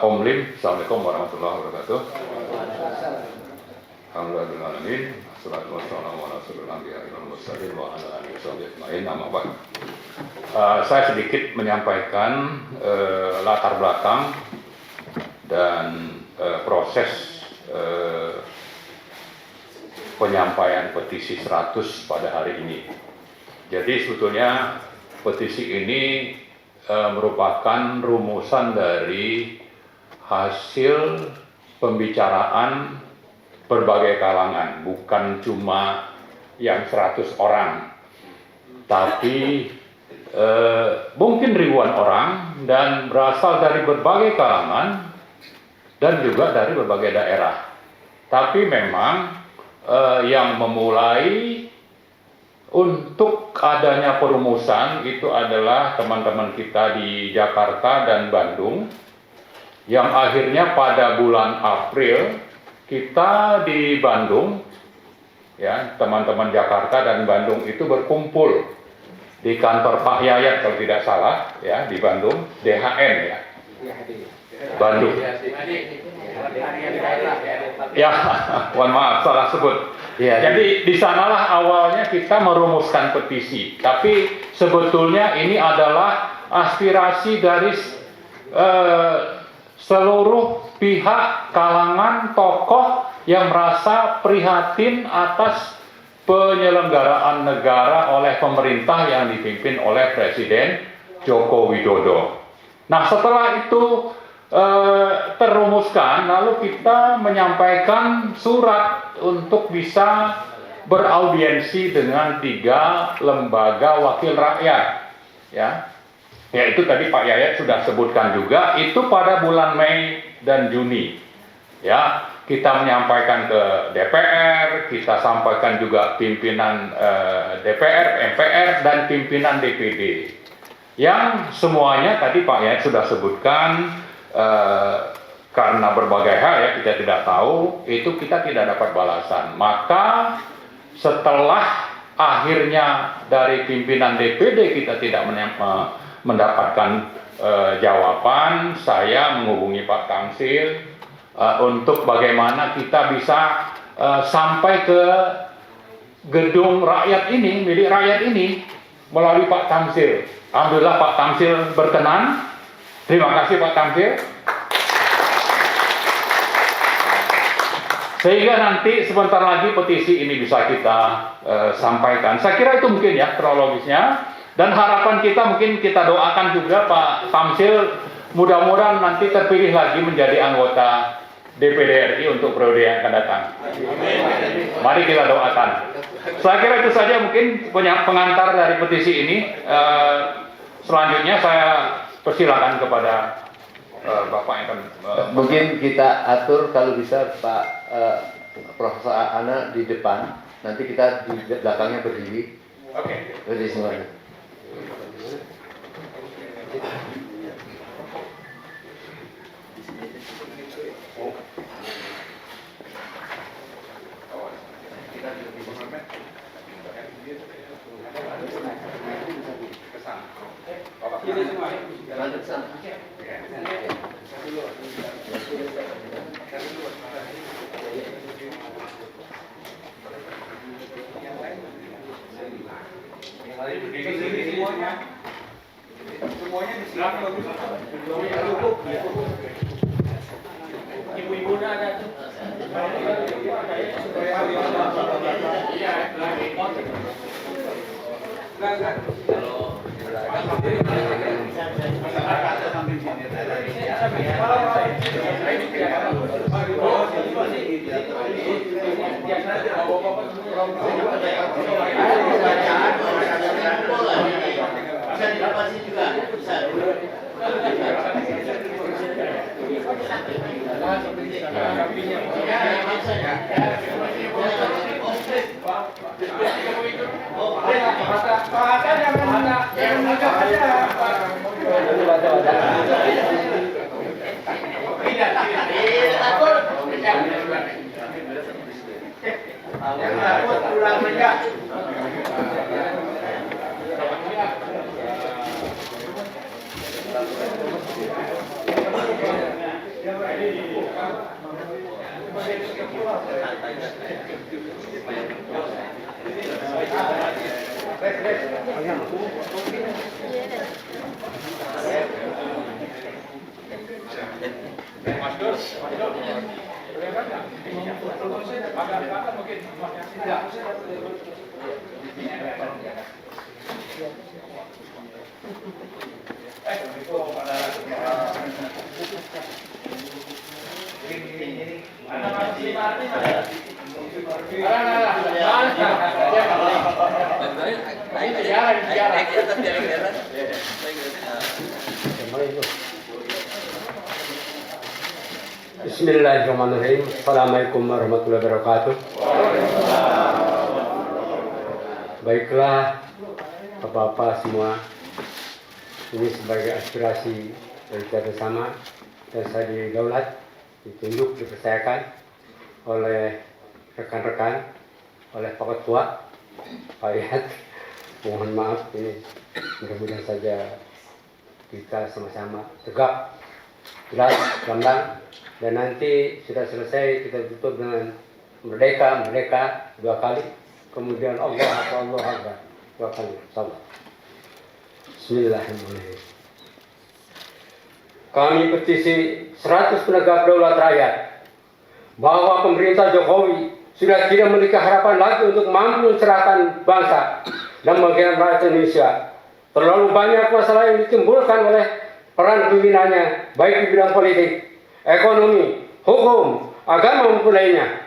Om Lim. Assalamualaikum warahmatullahi wabarakatuh. Alhamdulillahirrahmanirrahim. Assalatu wassalamu ala rasulillah wa ala alihi washabihi amma ba'd. Saya sedikit menyampaikan latar belakang dan proses penyampaian petisi 100 pada hari ini. Jadi sebetulnya petisi ini merupakan rumusan dari hasil pembicaraan berbagai kalangan, bukan cuma yang 100 orang, tapi mungkin ribuan orang, dan berasal dari berbagai kalangan dan juga dari berbagai daerah. Tapi memang yang memulai untuk adanya perumusan itu adalah teman-teman kita di Jakarta dan Bandung, yang akhirnya pada bulan April kita di Bandung, ya, teman-teman Jakarta dan Bandung itu berkumpul di kantor Pak Yayat kalau tidak salah, ya, di Bandung, DHN ya, Bandung. Ya, mohon maaf salah sebut. Ya, jadi di sanalah awalnya kita merumuskan petisi, tapi sebetulnya ini adalah aspirasi dari seluruh pihak, kalangan, tokoh yang merasa prihatin atas penyelenggaraan negara oleh pemerintah yang dipimpin oleh Presiden Joko Widodo. Nah, setelah itu terumuskan, lalu kita menyampaikan surat untuk bisa beraudiensi dengan 3 lembaga wakil rakyat, ya. Ya, itu tadi Pak Yayat sudah sebutkan juga, itu pada bulan Mei dan Juni. Ya, kita menyampaikan ke DPR, kita sampaikan juga pimpinan DPR, MPR, dan pimpinan DPD. Yang semuanya tadi Pak Yayat sudah sebutkan, karena berbagai hal ya kita tidak tahu, itu kita tidak dapat balasan. Maka setelah akhirnya dari pimpinan DPD kita tidak mendapatkan jawaban, saya menghubungi Pak Tamsil untuk bagaimana kita bisa sampai ke gedung rakyat ini, milik rakyat ini, melalui Pak Tamsil. Alhamdulillah Pak Tamsil berkenan. Terima kasih Pak Tamsil. Sehingga nanti sebentar lagi petisi ini bisa kita sampaikan. Saya kira itu mungkin ya kronologisnya. Dan harapan kita mungkin kita doakan juga Pak Tamsil mudah-mudahan nanti terpilih lagi menjadi anggota DPD RI untuk periode yang akan datang. Mari kita doakan. Saya kira itu saja mungkin pengantar dari petisi ini. Selanjutnya saya persilakan kepada Bapak yang akan Mungkin kita atur kalau bisa Pak Profesor Ana di depan, nanti kita di belakangnya berdiri. Oke. Berdiri semuanya. Bismillahirrahmanirrahim. Assalamualaikum warahmatullahi wabarakatuh. Baiklah, Bapak-bapak semua, ini sebagai aspirasi dari kita bersama dan saya didaulat, ditunjuk, dipercayakan oleh rekan-rekan, oleh Pak Ketua, Pak Yat. Mohon maaf, ini mudah-mudahan saja kita sama-sama tegak, jelas, gamblang, dan nanti sudah selesai kita tutup dengan merdeka, merdeka 2 kali, kemudian Allah Akbar 2 kali. Salam. Bismillahirrahmanirrahim. Kami petisi 100 penegak daulat rakyat bahwa pemerintah Jokowi sudah tidak memiliki harapan lagi untuk mampu mencerahkan bangsa dan bagian rakyat Indonesia. Terlalu banyak masalah yang ditimbulkan oleh peran pimpinannya, baik di bidang politik, ekonomi, hukum, agama maupun lainnya.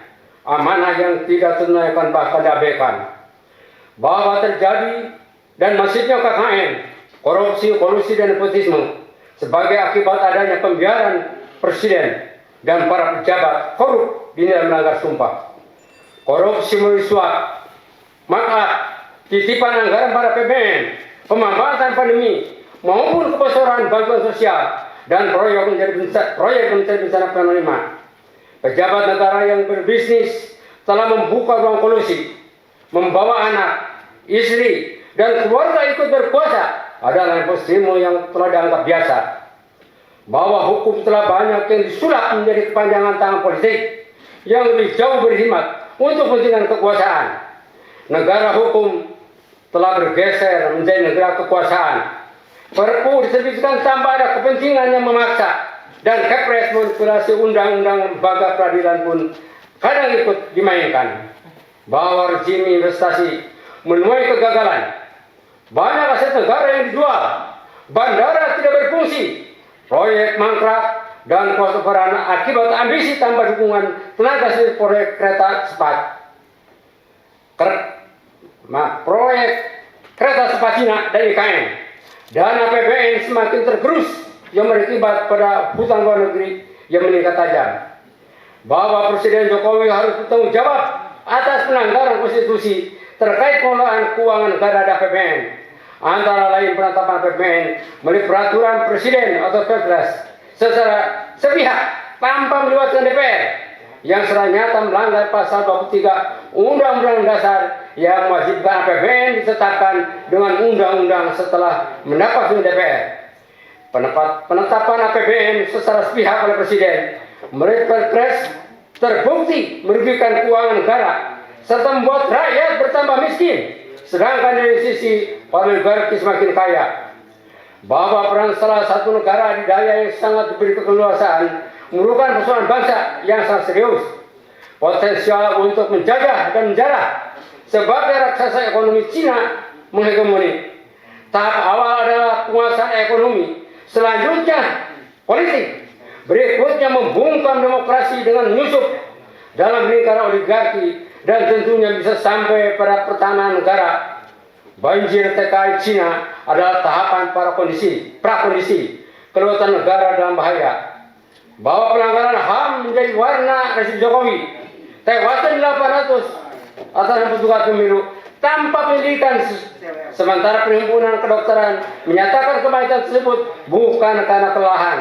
Amanah yang tidak tunaikan bahkan diabaikan. Bahwa terjadi dan masifnya KKN, korupsi, kolusi, dan nepotisme sebagai akibat adanya pembiaran presiden dan para pejabat korup dinilai melanggar sumpah. Korupsi melalui suap, maaf, titipan anggaran para PBN, pemanfaatan pandemi, maupun kebocoran bantuan sosial dan proyek menjadi bencana penerimaan. Pejabat negara yang berbisnis telah membuka ruang kolusi, membawa anak, istri, dan keluarga ikut berkuasa adalah nepotisme yang telah dianggap biasa. Bahwa hukum telah banyak yang disulap menjadi kepanjangan tangan politik yang lebih jauh berkhidmat untuk kepentingan kekuasaan. Negara hukum telah bergeser menjadi negara kekuasaan. Perpu diterbitkan tanpa ada kepentingan yang memaksa, dan Kepres manipulasi undang-undang lembaga peradilan pun kadang ikut dimainkan. Bahwa rezim investasi menuai kegagalan. Banyak aset negara yang dijual, bandara tidak berfungsi, proyek mangkrak, dan kosongan akibat ambisi tanpa dukungan tenaga sipil proyek kereta cepat. Proyek kereta cepat Cina dan IKN dan APBN semakin tergerus yang berakibat pada hutang luar negeri yang meningkat tajam. Bahwa Presiden Jokowi harus bertanggung jawab atas pelanggaran konstitusi terkait pengelolaan keuangan negara dan APBN, antara lain penetapan APBN melalui peraturan Presiden atau Perpres secara sepihak tanpa melibatkan DPR yang secara nyata melanggar pasal 23 Undang-Undang Dasar yang mewajibkan APBN ditetapkan dengan undang-undang setelah mendapat izin DPR. Penetapan APBN secara sepihak oleh Presiden melalui Perpres terbukti merugikan keuangan negara serta membuat rakyat bertambah miskin, sedangkan dari sisi oligarki semakin kaya. Bahwa peran salah satu negara adidaya yang sangat diberi keleluasaan merupakan persoalan bangsa yang sangat serius, potensial untuk menjajah dan menjarah sebagai raksasa ekonomi Cina menghegemoni. Tahap awal adalah penguasaan ekonomi, selanjutnya politik, berikutnya membungkam demokrasi dengan menyusup dalam lingkaran oligarki, dan tentunya bisa sampai pada pertahanan negara. Banjir TKI Cina adalah tahapan prakondisi kelewatan negara dalam bahaya. Bahwa pelanggaran HAM menjadi warna rezim Jokowi, tewasan 800 atas petugas pemilu tanpa pendidikan, sementara Perhimpunan Kedokteran menyatakan kematian tersebut bukan karena kelelahan.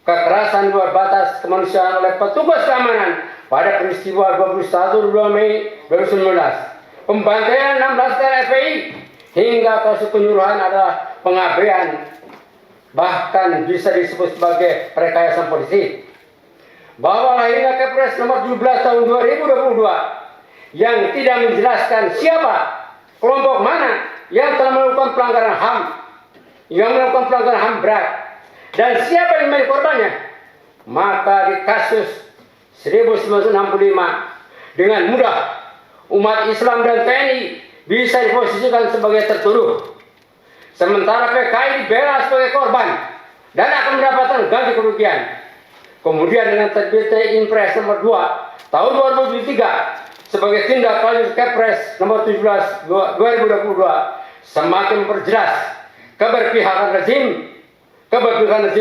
Kekerasan luar batas kemanusiaan oleh petugas keamanan pada peristiwa 21-22 Mei 2019, pembantaian 16 TNI hingga kasus penyuluhan adalah pengabaian, bahkan bisa disebut sebagai rekayasa politik. Bahwa lahirnya Kepres nomor 17 tahun 2022 yang tidak menjelaskan siapa, kelompok mana yang telah melakukan pelanggaran HAM, berat, dan siapa yang menjadi korbannya, maka di kasus 1965 dengan mudah umat Islam dan TNI bisa diposisikan sebagai tertuduh, sementara PKI dibela sebagai korban dan akan mendapatkan ganti kerugian. Kemudian dengan terbitnya Impres nomor 2 tahun 2023 sebagai tindak lanjut Kepres nomor 17 2022 semakin memperjelas keberpihakan rezim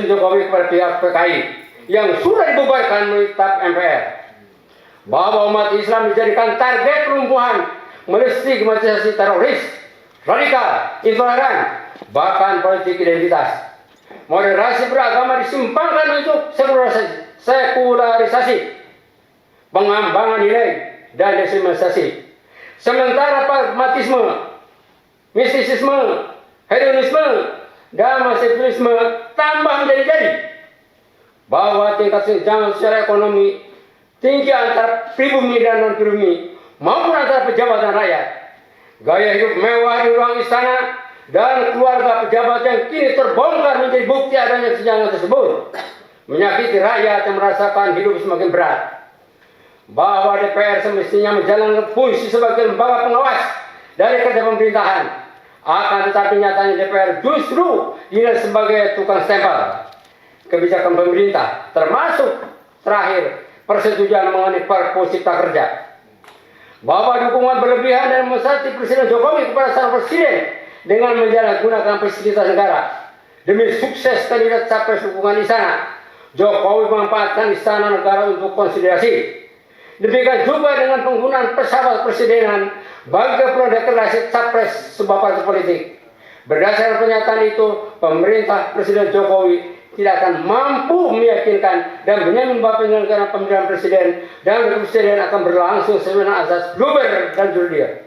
Jokowi kepada pihak PKI yang sudah dibubarkan melalui TAP MPR. Bahwa umat Islam dijadikan target pelumpuhan melalui stigmatisasi teroris, radikal, intoleran, bahkan politik identitas. Moderasi beragama disimpangkan untuk sekularisasi, pengambangan nilai, dan desimalisasi. Sementara pragmatisme, mistisisme, hedonisme, dan masifisme tambah menjadi-jadi. Bahwa tingkat kesenjangan secara ekonomi tinggi antara pribumi dan non-pribumi maupun antara pejabat dan rakyat. Gaya hidup mewah di ruang istana dan keluarga pejabat yang kini terbongkar menjadi bukti adanya kesenjangan tersebut menyakiti rakyat yang merasakan hidup semakin berat. Bahwa DPR semestinya menjalankan fungsi sebagai lembaga pengawas dari kerja pemerintahan, akan tetapi nyatanya DPR justru dinilai sebagai tukang stempel kebijakan pemerintah, termasuk terakhir persetujuan mengenai Perpu Cipta Kerja. Bahwa dukungan berlebihan dan mensati Presiden Jokowi kepada sang presiden dengan menjalankan fasilitas negara demi sukses kandidat capres dukungan istana, Jokowi memanfaatkan istana negara untuk konsolidasi. Demikian juga dengan penggunaan pesawat presidenan bagi keperluan deklarasi capres sebuah partai politik. Berdasarkan pernyataan itu, pemerintah Presiden Jokowi tidak akan mampu meyakinkan dan menjamin bahwa penyelenggaraan pemilihan presiden dan wakil presiden akan berlangsung sesuai asas luber dan jurdil.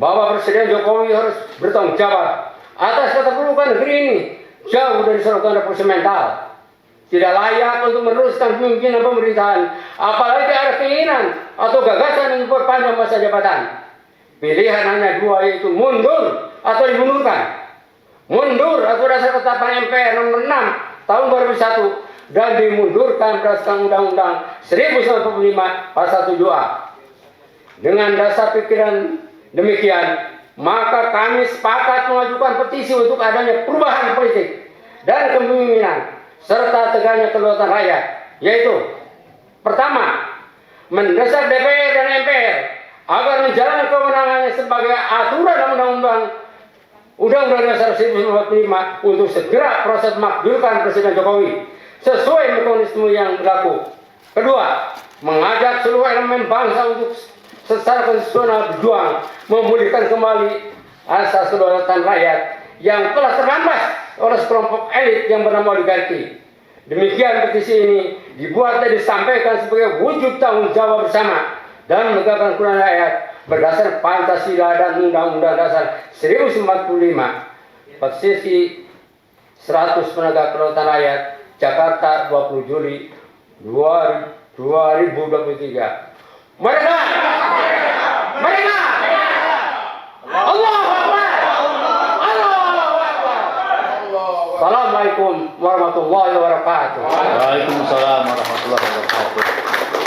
Bahwa Presiden Jokowi harus bertanggung jawab atas keterpurukan negeri ini jauh dari slogan revolusi mental. Tidak layak untuk meneruskan pemimpinan pemerintahan, apalagi ada keinginan atau gagasan untuk memperpanjang masa jabatan. Pilihan hanya dua, yaitu mundur atau dimundurkan. Mundur atau dasar ketetapan MPR nomor 6 tahun 2001 dan dimundurkan berdasarkan Undang-Undang 1945 pasal 7A. Dengan dasar pikiran demikian, maka kami sepakat mengajukan petisi untuk adanya perubahan politik dan kepemimpinan serta tegaknya kedaulatan rakyat, yaitu pertama, mendesak DPR dan MPR agar menjalankan kewenangannya sebagai aturan Undang-Undang Dasar 1945 untuk segera proses makzulkan Presiden Jokowi sesuai mekanisme yang berlaku. Kedua, mengajak seluruh elemen bangsa untuk secara konstitusional berjuang memulihkan kembali asas kedaulatan rakyat yang telah terrampas oleh sekelompok elit yang bernama oligarki. Demikian petisi ini dibuat dan disampaikan sebagai wujud tanggung jawab bersama dan menegakkan kedaulatan rakyat berdasar Pancasila dan Undang-Undang Dasar 1945. Petisi 100 penegak kedaulatan rakyat, Jakarta, 20 Juli 2023. Mereka! Allahu Akbar! Allahu Akbar! Assalamualaikum warahmatullahi wabarakatuh. Waalaikumsalam warahmatullahi wabarakatuh.